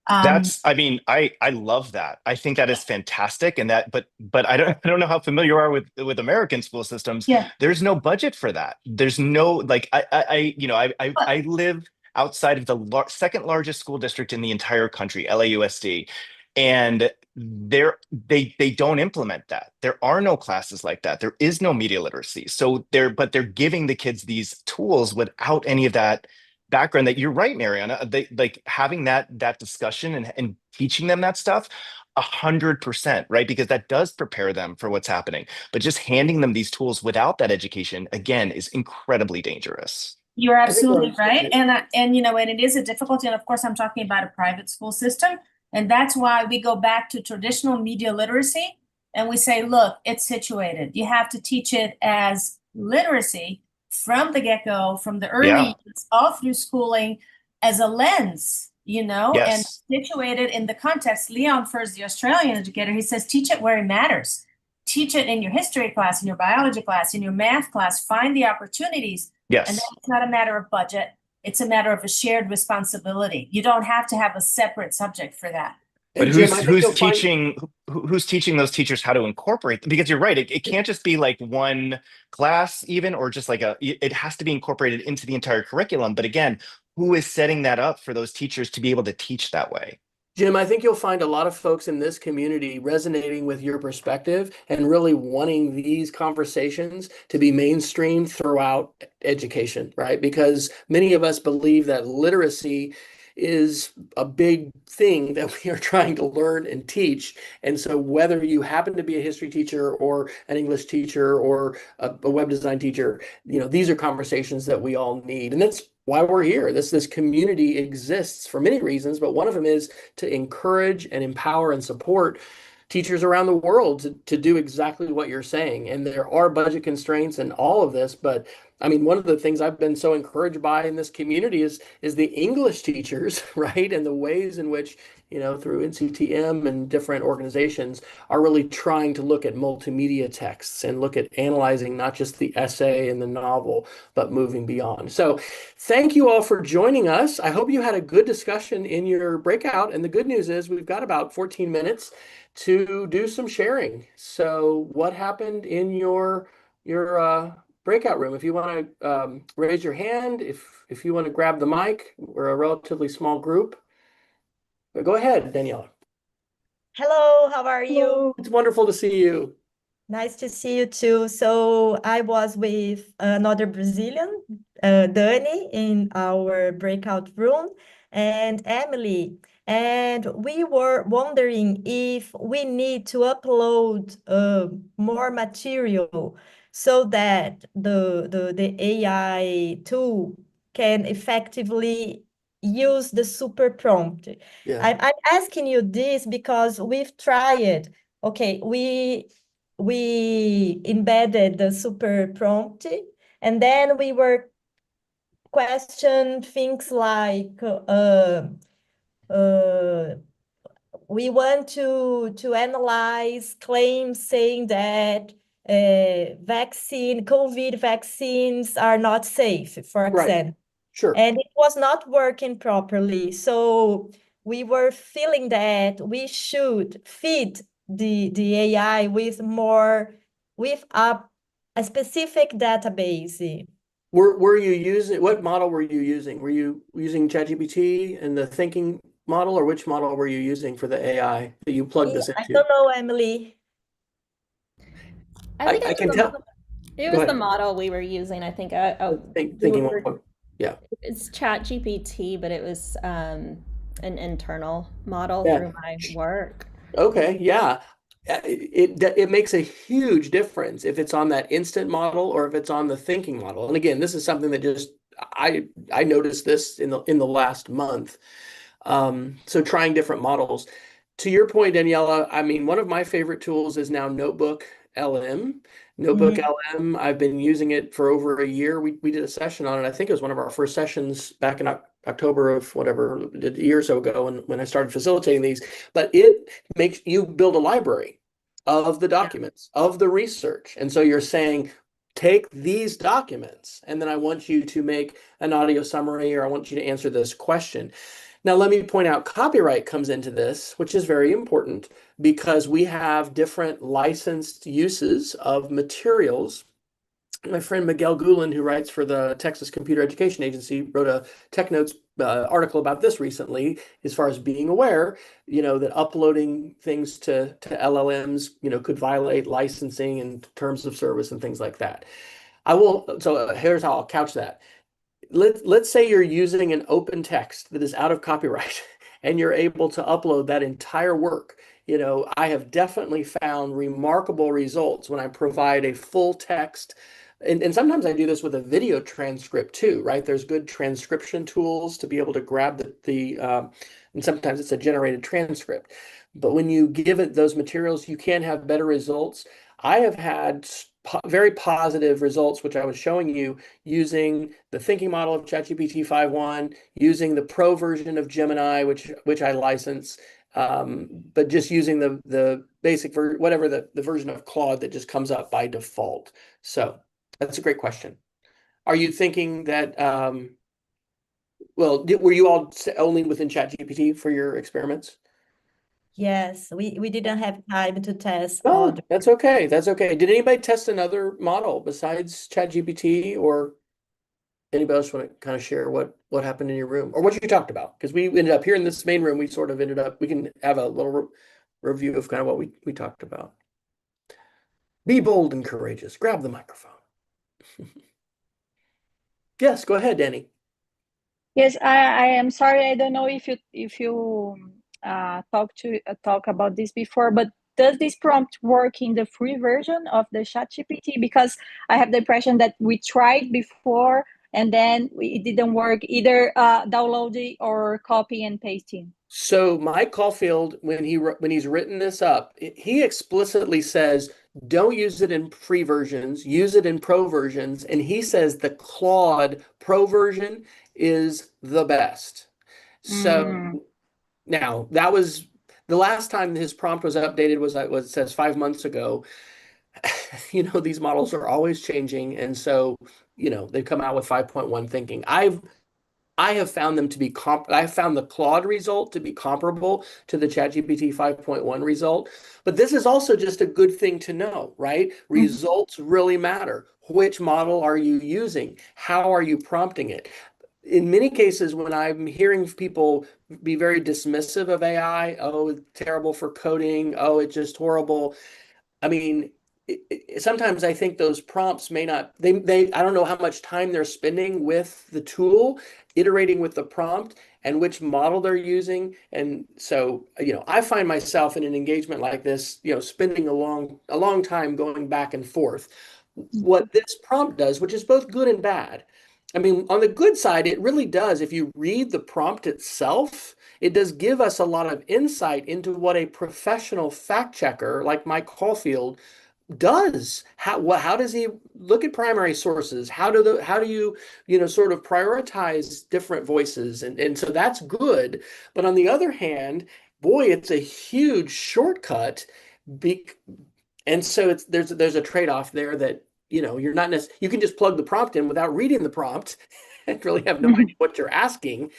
I mean, I love that. I think that is fantastic. And but I don't know how familiar you are with American school systems. Yeah. There's no budget for that. There's no, like, I live outside of the second largest school district in the entire country, LAUSD. And they don't implement that. There are no classes like that. There is no media literacy. So they're giving the kids these tools without any of that background. That you're right, Mariana. They like having that discussion and teaching them that stuff 100%, right? Because that does prepare them for what's happening. But just handing them these tools without that education, again, is incredibly dangerous. You're absolutely right. And it is a difficulty. And of course, I'm talking about a private school system. And that's why we go back to traditional media literacy and we say, look, it's situated. You have to teach it as literacy from the get-go, from the early years, all through schooling as a lens, and situated in the context. Leon Furs, the Australian educator, he says, teach it where it matters. Teach it in your history class, in your biology class, in your math class, find the opportunities. Yes. And then it's not a matter of budget. It's a matter of a shared responsibility. You don't have to have a separate subject for that. But who's teaching those teachers how to incorporate? Because you're right, it can't just be like one class even, or just like it has to be incorporated into the entire curriculum. But again, who is setting that up for those teachers to be able to teach that way? Jim, I think you'll find a lot of folks in this community resonating with your perspective and really wanting these conversations to be mainstreamed throughout education, right? Because many of us believe that literacy is a big thing that we are trying to learn and teach. And so whether you happen to be a history teacher or an English teacher or a web design teacher, these are conversations that we all need. And that's why we're here. This community exists for many reasons, but one of them is to encourage and empower and support teachers around the world to do exactly what you're saying. And there are budget constraints and all of this, but I mean, one of the things I've been so encouraged by in this community is the English teachers, right? And the ways in which, through NCTM and different organizations are really trying to look at multimedia texts and look at analyzing not just the essay and the novel, but moving beyond. So thank you all for joining us. I hope you had a good discussion in your breakout. And the good news is we've got about 14 minutes to do some sharing. So what happened in your breakout room? If you want to raise your hand, if you want to grab the mic, we're a relatively small group. But go ahead, Daniela. Hello, how are you? Hello, it's wonderful to see you. Nice to see you too. So I was with another Brazilian, Dani, in our breakout room, and Emily. And we were wondering if we need to upload more material so that the AI tool can effectively use the super prompt. Yeah. I'm asking you this because we've tried. Okay, we embedded the super prompt, and then we were question things like we want to analyze claims saying that COVID vaccines are not safe, for Right. example. Sure. And it was not working properly. So we were feeling that we should feed the AI with a specific database. Were you using, what model were you using? Were you using ChatGPT and the thinking model, or which model were you using for the AI that you plugged this I into? don't know, Emily. I think I can tell. it Go was the ahead. model we were using. I think we Thinking were, one. Yeah. it's Chat GPT, but it was an internal model Yeah. through my work. Okay. Yeah. It makes a huge difference if it's on that instant model or if it's on the thinking model. And again, this is something that just I noticed this in the last month. So trying different models. To your point, Daniela, I mean, one of my favorite tools is now Notebook LM. Notebook Mhm. LM, I've been using it for over a year. We did a session on it. I think it was one of our first sessions back in October of whatever, a year or so ago when I started facilitating these. But it makes you build a library of the Yeah. documents, of the research. And so you're saying, take these documents, and then I want you to make an audio summary, or I want you to answer this question. Now, let me point out copyright comes into this, which is very important because we have different licensed uses of materials. My friend Miguel Gulen, who writes for the Texas Computer Education Agency, wrote a TechNotes article about this recently, as far as being aware, that uploading things to LLMs, could violate licensing and terms of service and things like that. So here's how I'll couch that. Let's say you're using an open text that is out of copyright and you're able to upload that entire work. I have definitely found remarkable results when I provide a full text. And sometimes I do this with a video transcript too, right? There's good transcription tools to be able to grab and sometimes it's a generated transcript. But when you give it those materials, you can have better results. I have had very positive results, which I was showing you using the thinking model of ChatGPT 5.1, using the pro version of Gemini, which I license, but just using the basic whatever the version of Claude that just comes up by default. So that's a great question. Are you thinking that, were you all only within ChatGPT for your experiments? Yes, we didn't have time to test Oh, other. that's okay. That's okay. Did anybody test another model besides ChatGPT, or anybody else want to kind of share what happened in your room or what you talked about? Because we ended up here in this main room, we sort of ended up, we can have a little review of kind of what we talked about. Be bold and courageous. Grab the microphone. Yes, go ahead, Danny. Yes, I am sorry. I don't know if you talk about this before, but does this prompt work in the free version of the ChatGPT? Because I have the impression that we tried before and then it didn't work either downloading or copy and pasting. So Mike Caulfield, when he's written this up, he explicitly says, don't use it in free versions, use it in pro versions. And he says the Claude pro version is the best. So Mm. now that was the last time his prompt was updated was it says 5 months ago. These models are always changing. And so, they've come out with 5.1 thinking. I have found them to be I have found the Claude result to be comparable to the ChatGPT 5.1 result. But this is also just a good thing to know, right? Results really matter. Which model are you using? How are you prompting it? In many cases, when I'm hearing people be very dismissive of AI, oh, it's terrible for coding, oh, it's just horrible. I mean, sometimes I think those prompts may not, I don't know how much time they're spending with the tool, iterating with the prompt and which model they're using. And so, I find myself in an engagement like this, spending a long time going back and forth. what this prompt does, which is both good and bad. I mean, on the good side, it really does. If you read the prompt itself, it does give us a lot of insight into what a professional fact checker like Mike Caulfield does. How does he look at primary sources? How do you, sort of prioritize different voices? And so that's good. But on the other hand, boy, it's a huge shortcut. Be, and so there's a trade-off there that, you're not necessarily, you can just plug the prompt in without reading the prompt and really have no idea what you're asking.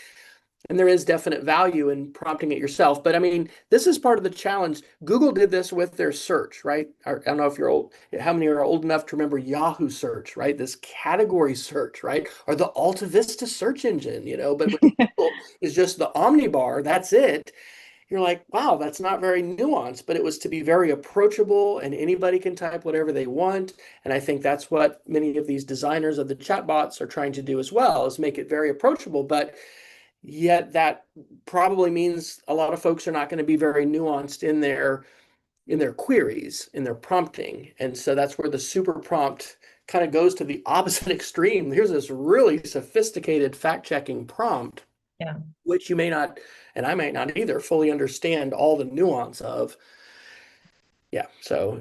And there is definite value in prompting it yourself. But I mean, this is part of the challenge. Google did this with their search, right? I don't know if you're old, how many are old enough to remember Yahoo search, right? This category search, right? Or the Alta Vista search engine, but with Google is just the omnibar, that's it. You're like, wow, that's not very nuanced, but it was to be very approachable and anybody can type whatever they want. And I think that's what many of these designers of the chatbots are trying to do as well, is make it very approachable. But yet that probably means a lot of folks are not going to be very nuanced in their queries, in their prompting. And so that's where the super prompt kind of goes to the opposite extreme. Here's this really sophisticated fact-checking prompt, Yeah. which you may not, and I might not either, fully understand all the nuance of. Yeah, so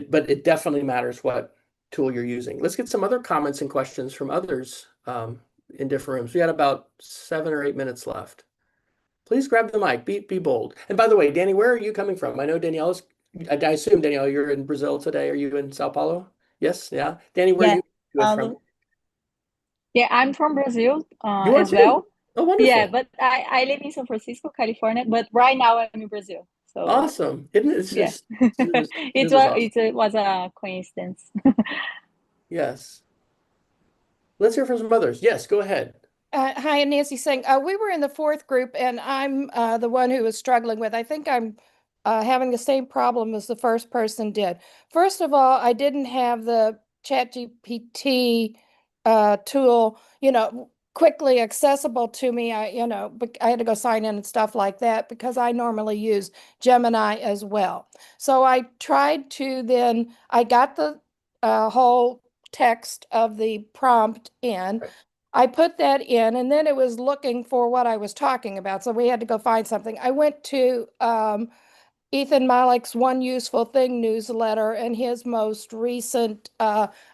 but it definitely matters what tool you're using. Let's get some other comments and questions from others in different rooms. We got about 7 or 8 minutes left. Please grab the mic. Be bold. And by the way, Danny, where are you coming from? I know Danielle's. I assume Danielle, you're in Brazil today. Are you in Sao Paulo? Yes. Yeah. Danny, where are you from? Yeah, I'm from Brazil You are as too. well. Oh, wonderful. Yeah, but I live in San Francisco, California, but right now I'm in Brazil. So awesome. Isn't it? yeah, This is awesome. it was a coincidence. Yes. Let's hear from some others. Yes, go ahead. Hi, Nancy Singh. We were in the fourth group, and I'm the one who was struggling with. I think I'm having the same problem as the first person did. First of all, I didn't have the ChatGPT tool, quickly accessible to me. I had to go sign in and stuff like that because I normally use Gemini as well. So I tried to then, I got the whole text of the prompt in. Right. I put that in, and then it was looking for what I was talking about. So we had to go find something. I went to Ethan Malick's One Useful Thing newsletter and his most recent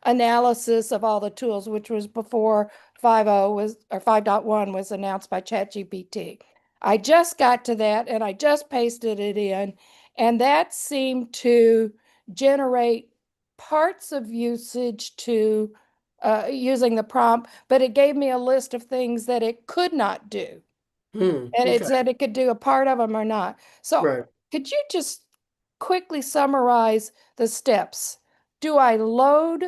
analysis of all the tools, which was before 5.0 was, or 5.1 was announced by ChatGPT. I just got to that and I just pasted it in, and that seemed to generate parts of usage to using the prompt, but it gave me a list of things that it could not do. And it Okay. said it could do a part of them or not. So Right. could you just quickly summarize the steps? Do I load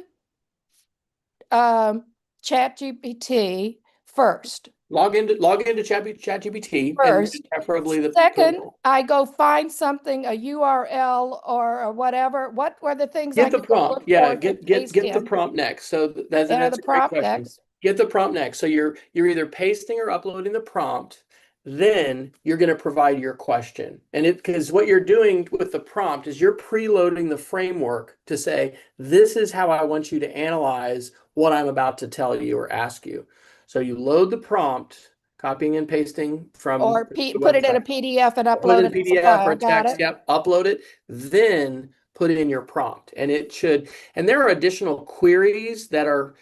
ChatGPT first? Log into ChatGPT and First. preferably the Second, I go find something, a URL or whatever. What were the things I get the could go prompt. look Yeah, for to get paste the in? prompt next. So that's Enter a the great prompt question. next. Get the prompt next. So you're either pasting or uploading the prompt, then you're going to provide your question. And because what you're doing with the prompt is you're preloading the framework to say, this is how I want you to analyze what I'm about to tell you or ask you. So you load the prompt, copying and pasting from Or the put it in a website. PDF and Put it upload in it as a PDF or file. Got text. it? Yep, upload it, then put it in your prompt, and it should. And there are additional queries that are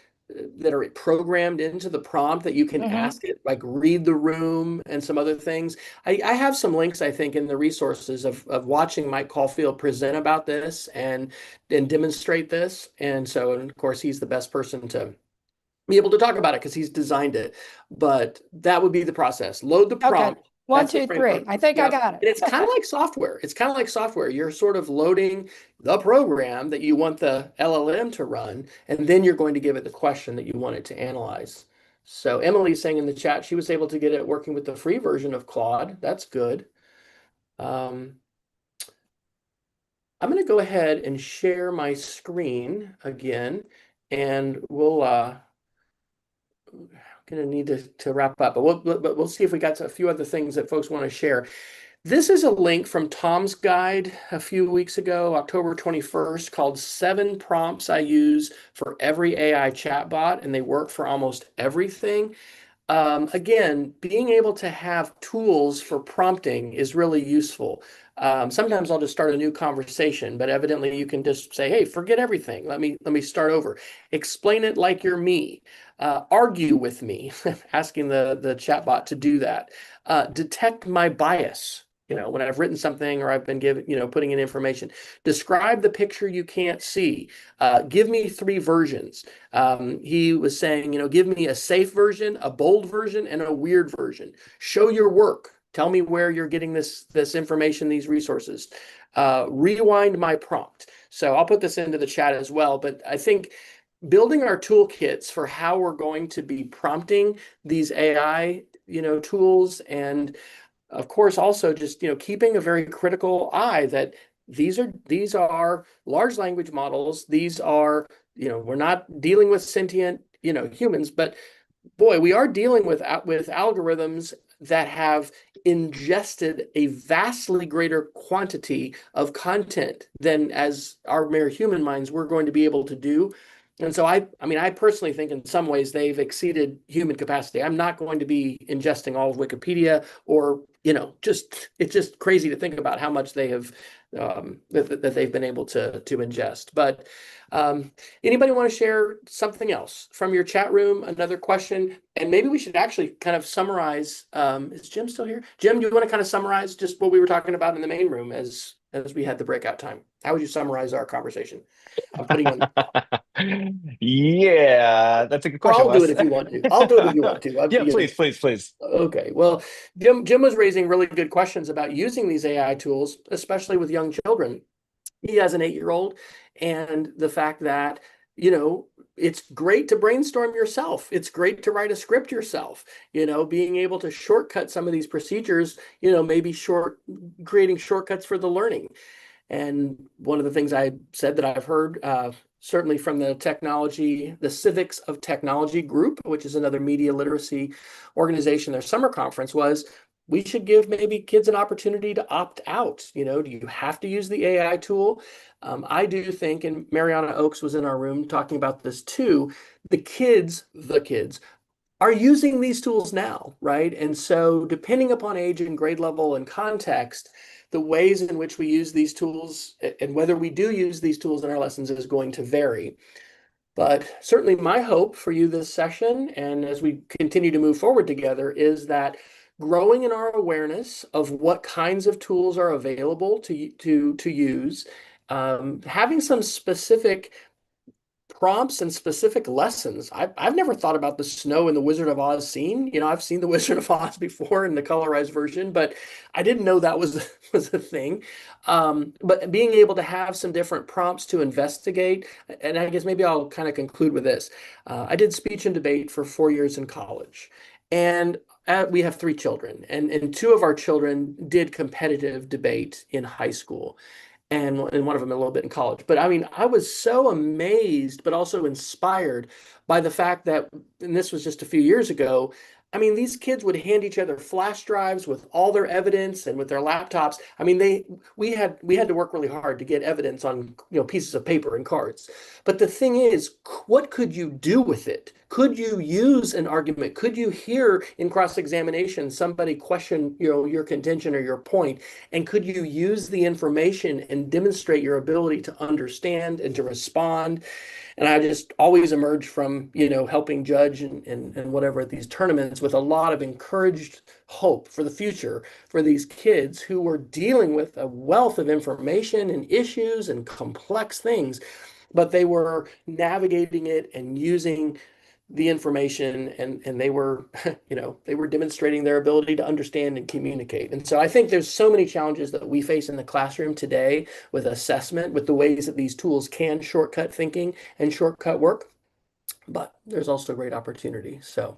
programmed into the prompt that you can ask it, like read the room and some other things. I have some links, I think, in the resources of watching Mike Caulfield present about this and demonstrate this. And so, and of course, he's the best person to be able to talk about it because he's designed it. But that would be the process. Load the Okay. prompt. 1, That's the 2, 3. framework. I think I Yep. got And it. it's kind of like software. It's kind of like software. You're sort of loading the program that you want the LLM to run, and then you're going to give it the question that you want it to analyze. So Emily's saying in the chat she was able to get it working with the free version of Claude. That's good. I'm going to go ahead and share my screen again, and we'll going to need to wrap up, but we'll see if we got a few other things that folks want to share. This is a link from Tom's guide a few weeks ago, October 21st, called 7 Prompts I Use for Every AI Chatbot, and they work for almost everything. Again, being able to have tools for prompting is really useful. Sometimes I'll just start a new conversation, but evidently you can just say, "Hey, forget everything. Let me start over. Explain it like you're me. Argue with me," asking the chatbot to do that. Detect my bias. When I've written something or I've been putting in information. Describe the picture you can't see. Give me 3 versions. He was saying, give me a safe version, a bold version, and a weird version. Show your work. Tell me where you're getting this information, these resources. Rewind my prompt. So I'll put this into the chat as well. But I think building our toolkits for how we're going to be prompting these AI, tools, and of course also just keeping a very critical eye that these are large language models. These are we're not dealing with sentient humans, but boy, we are dealing with algorithms that have ingested a vastly greater quantity of content than as our mere human minds we're going to be able to do. And so I personally think in some ways they've exceeded human capacity. I'm not going to be ingesting all of Wikipedia or, it's just crazy to think about how much they have that they've been able to ingest. But anybody want to share something else from your chat room, another question? And maybe we should actually kind of summarize. Is Jim still here? Jim, do you want to kind of summarize just what we were talking about in the main room as we had the breakout time? How would you summarize our conversation? I'm putting on. Yeah, that's a good Or question, I'll do it Wes. if you want to. I'll do it if you want to. Yeah, please. Okay. Well, Jim was raising really good questions about using these AI tools, especially with young children. He has an 8-year-old, and the fact that, it's great to brainstorm yourself. It's great to write a script yourself, being able to shortcut some of these procedures, maybe creating shortcuts for the learning. And one of the things I said that I've heard, certainly from the Civics of Technology group, which is another media literacy organization, their summer conference was, we should give maybe kids an opportunity to opt out. Do you have to use the AI tool? I do think, and Mariana Oakes was in our room talking about this too, the kids are using these tools now, right? And so depending upon age and grade level and context, the ways in which we use these tools and whether we do use these tools in our lessons is going to vary. But certainly my hope for you this session, and as we continue to move forward together, is that growing in our awareness of what kinds of tools are available to use, having some specific prompts and specific lessons. I've never thought about the snow in the Wizard of Oz scene. I've seen the Wizard of Oz before in the colorized version, but I didn't know that was a thing. But being able to have some different prompts to investigate, and I guess maybe I'll kind of conclude with this. I did speech and debate for 4 years in college, and we have 3 children, and 2 of our children did competitive debate in high school, and one of them a little bit in college. But I mean, I was so amazed, but also inspired by the fact that, and this was just a few years ago, I mean, these kids would hand each other flash drives with all their evidence and with their laptops. I mean, we had to work really hard to get evidence on, pieces of paper and cards. But the thing is, what could you do with it? Could you use an argument? Could you hear in cross-examination somebody question, your contention or your point? And could you use the information and demonstrate your ability to understand and to respond? And I just always emerge from, helping judge and whatever at these tournaments with a lot of encouraged hope for the future for these kids who were dealing with a wealth of information and issues and complex things, but they were navigating it and using the information, and they were they were demonstrating their ability to understand and communicate. And so I think there's so many challenges that we face in the classroom today with assessment, with the ways that these tools can shortcut thinking and shortcut work, but there's also great opportunity. So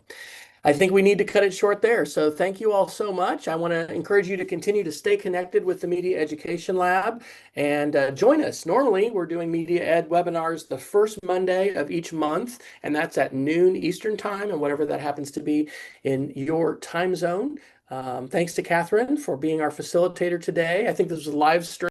I think we need to cut it short there. So thank you all so much. I want to encourage you to continue to stay connected with the Media Education Lab and join us. Normally, we're doing Media Ed webinars the first Monday of each month, and that's at noon Eastern Time, and whatever that happens to be in your time zone. Thanks to Catherine for being our facilitator today. I think this was a live stream.